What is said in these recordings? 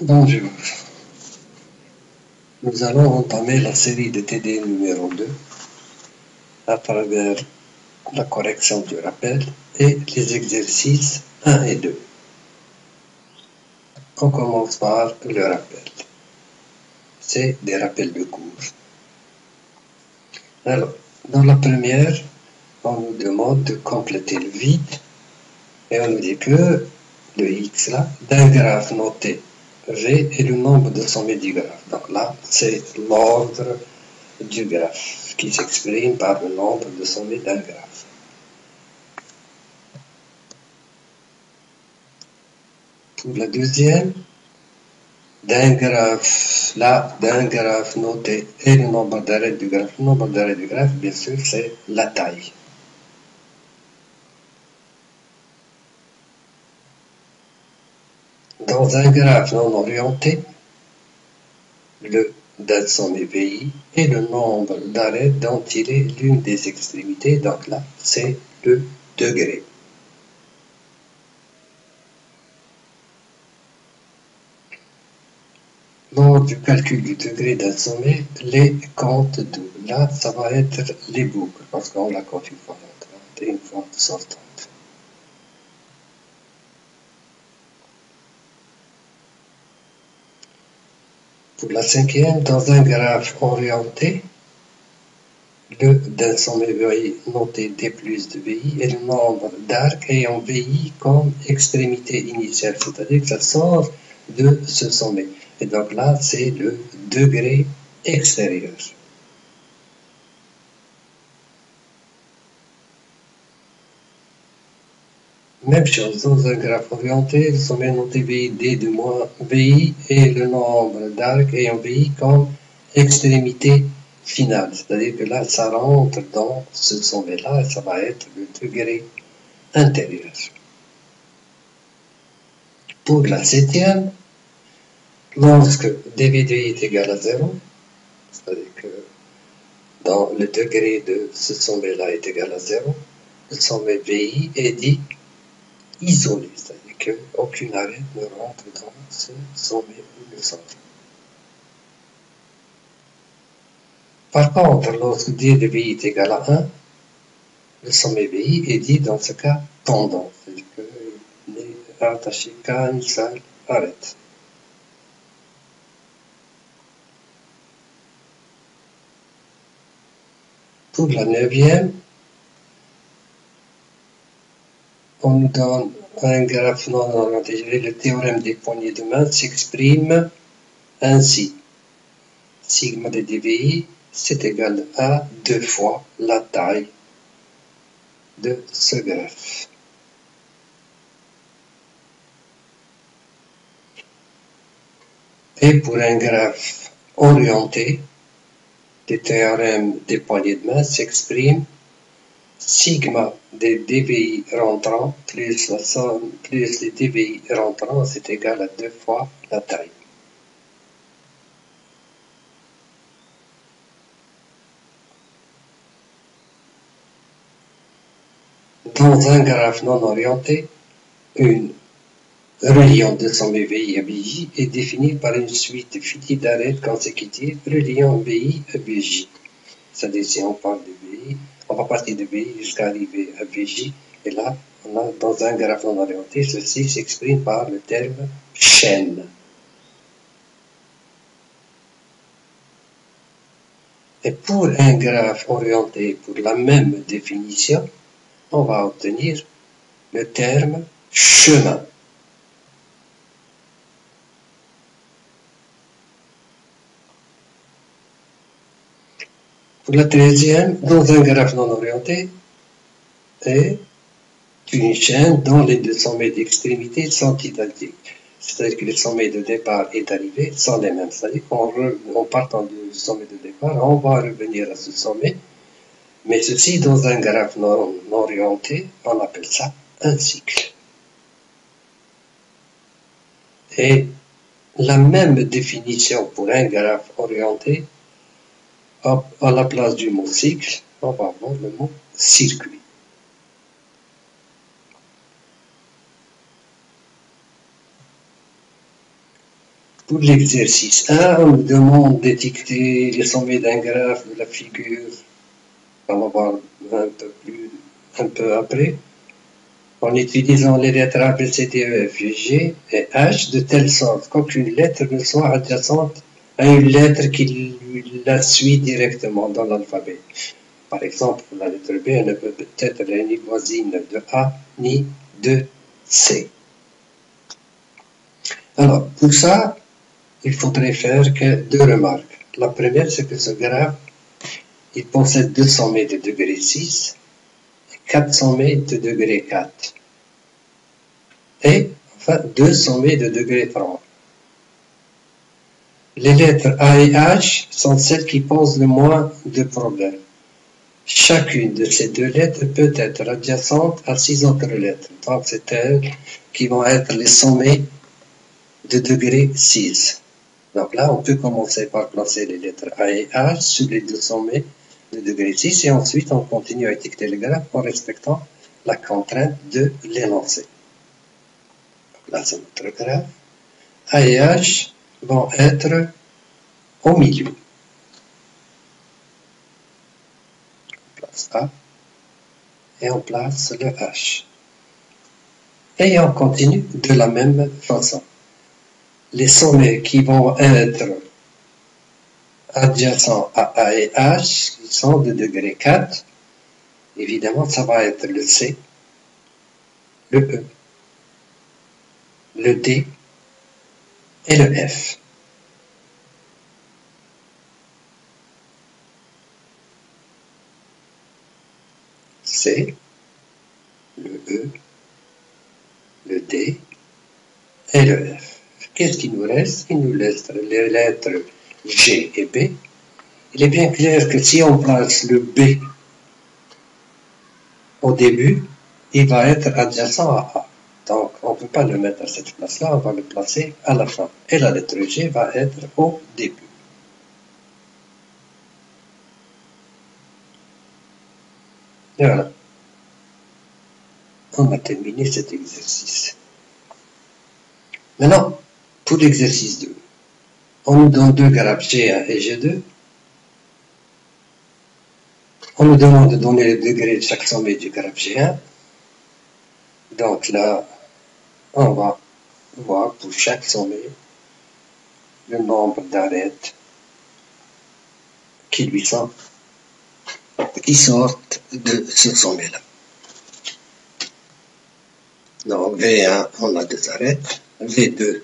Bonjour, nous allons entamer la série de TD numéro 2 à travers la correction du rappel et les exercices 1 et 2. On commence par le rappel. C'est des rappels de cours. Alors, dans la première, on nous demande de compléter le vide et on nous dit que le x là, d'un graphe noté V est le nombre de sommets du graphe. Donc là, c'est l'ordre du graphe qui s'exprime par le nombre de sommets d'un graphe. Pour la deuxième, d'un graphe noté et le nombre d'arrêts du graphe. Le nombre d'arrêts du graphe, bien sûr, c'est la taille. Dans un graphe non orienté, le d'un sommet VI et le nombre d'arrêts dont il est l'une des extrémités, donc là, c'est le degré. Lors du calcul du degré d'un sommet, les comptes doubles. Là, ça va être les boucles, parce qu'on la compte une fois entrante et une fois sortante. Pour la cinquième, dans un graphe orienté, le d'un sommet VI noté D plus de VI est le nombre d'arcs ayant VI comme extrémité initiale, c'est-à-dire que ça sort de ce sommet. Et donc là, c'est le degré extérieur. Même chose, dans un graphe orienté, le sommet noté VI D de moins VI est le nombre d'arcs ayant VI comme extrémité finale. C'est-à-dire que là, ça rentre dans ce sommet-là et ça va être le degré intérieur. Pour la septième, lorsque dV de I est égal à 0, c'est-à-dire que dans le degré de ce sommet-là est égal à 0, le sommet VI est dit isolé, c'est-à-dire qu'aucune arrêt ne rentre dans ce sommet ou le centre. Par contre, lorsque d de VI est égal à 1, le sommet VI est dit dans ce cas pendant, c'est-à-dire qu'il n'est rattaché qu'à une seule arête. Pour la neuvième, on nous donne un graphe non orienté. Le théorème des poignées de main s'exprime ainsi. Sigma de dVi, c'est égal à 2 fois la taille de ce graphe. Et pour un graphe orienté, le théorème des poignées de main s'exprime sigma des dVi rentrants plus la somme plus les dVi rentrants, c'est égal à 2 fois la taille. Dans un graphe non orienté, une reliant deux sommets VI à BJ est définie par une suite finie d'arêtes consécutives reliant VI à BJ. C'est-à-dire si on parle de VI, on va partir de VI jusqu'à arriver à BJ, et là, on a dans un graphe non orienté, ceci s'exprime par le terme chaîne. Et pour un graphe orienté pour la même définition, on va obtenir le terme chemin. Pour la treizième, dans un graphe non orienté, est une chaîne dont les deux sommets d'extrémité sont identiques. C'est-à-dire que les sommets de départ et d'arrivée sont les mêmes. C'est-à-dire qu'en partant du sommet de départ, on va revenir à ce sommet. Mais ceci, dans un graphe non orienté, on appelle ça un cycle. Et la même définition pour un graphe orienté, à la place du mot cycle, on va avoir le mot circuit. Pour l'exercice 1, on nous demande d'étiqueter les sommets d'un graphe de la figure. On va voir un peu après. En utilisant les lettres A, B, C, D, E, F, G et H de telle sorte qu'aucune lettre ne soit adjacente à une lettre qui la suit directement dans l'alphabet. Par exemple, la lettre B ne peut être ni voisine de A ni de C. Alors, pour ça, il faudrait faire que deux remarques. La première, c'est que ce graphe, il possède deux sommets de degré 6 et 4 sommets de degré 4. Et, enfin, deux sommets de degré 3. Les lettres A et H sont celles qui posent le moins de problèmes. Chacune de ces deux lettres peut être adjacente à 6 autres lettres. Donc, c'est elles qui vont être les sommets de degré 6. Donc là, on peut commencer par placer les lettres A et H sur les deux sommets de degré 6 et ensuite on continue à étiqueter le graphe en respectant la contrainte de l'énoncé. Là, c'est notre graphe. A et H vont être au milieu. On place A et on place le H. Et on continue de la même façon. Les sommets qui vont être adjacents à A et H, qui sont de degré 4, évidemment, ça va être le C, le E, le D et le F. C, le E, le D et le F. Qu'est-ce qu'il nous reste? Il nous reste les lettres G et B. Il est bien clair que si on place le B au début, il va être adjacent à A. Donc, on ne peut pas le mettre à cette place-là, on va le placer à la fin. Et la lettre G va être au début. Et voilà. On a terminé cet exercice. Maintenant, pour l'exercice 2, on nous donne deux graphes G1 et G2. On nous demande de donner le degré de chaque sommet du graphe G1. Donc là, on va voir pour chaque sommet le nombre d'arêtes qui sortent de ce sommet-là. Donc V1, on a 2 arêtes. V2,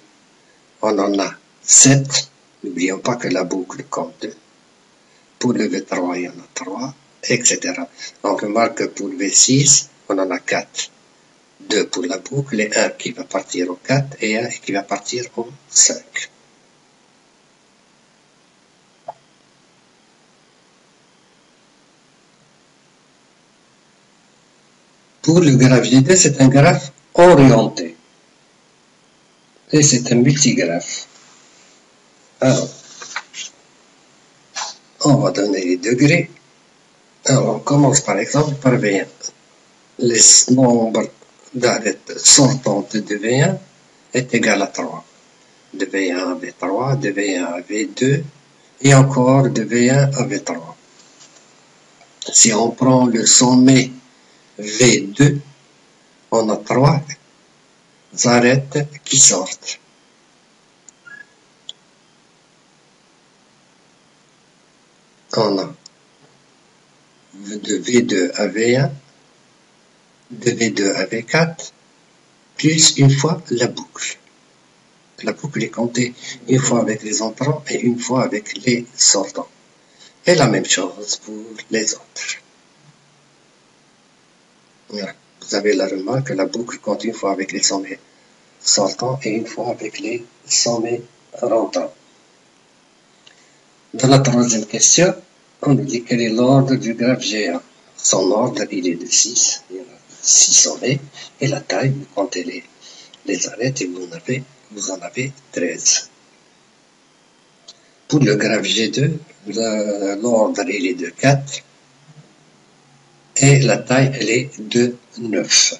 on en a 7. N'oublions pas que la boucle compte 2. Pour le V3, il y en a 3, etc. Donc, on remarque que pour V6, on en a 4. 2 pour la boucle et 1 qui va partir au 4 et 1 qui va partir au 5. Pour le graphe G2, c'est un graphe orienté. Et c'est un multigraphe. Alors, on va donner les degrés. Alors, on commence par exemple par V1. Le nombre d'arêtes sortantes de V1 est égal à 3. De V1 à V3, de V1 à V2, et encore de V1 à V3. Si on prend le sommet V2, on a 3 arêtes qui sortent. On a de V2 à V1, de V2 à V4, plus une fois la boucle. La boucle est comptée une fois avec les entrants et une fois avec les sortants. Et la même chose pour les autres. Voilà. Vous avez la remarque que la boucle compte une fois avec les sommets sortants et une fois avec les sommets rentrants. Dans la troisième question, on nous dit quel est l'ordre du graphe G1. Son ordre, il est de 6. Il y a 6 sommets. Et la taille, vous comptez les arêtes et vous en avez 13. Pour le graphe G2, l'ordre, il est de 4. Et la taille, elle est de 9.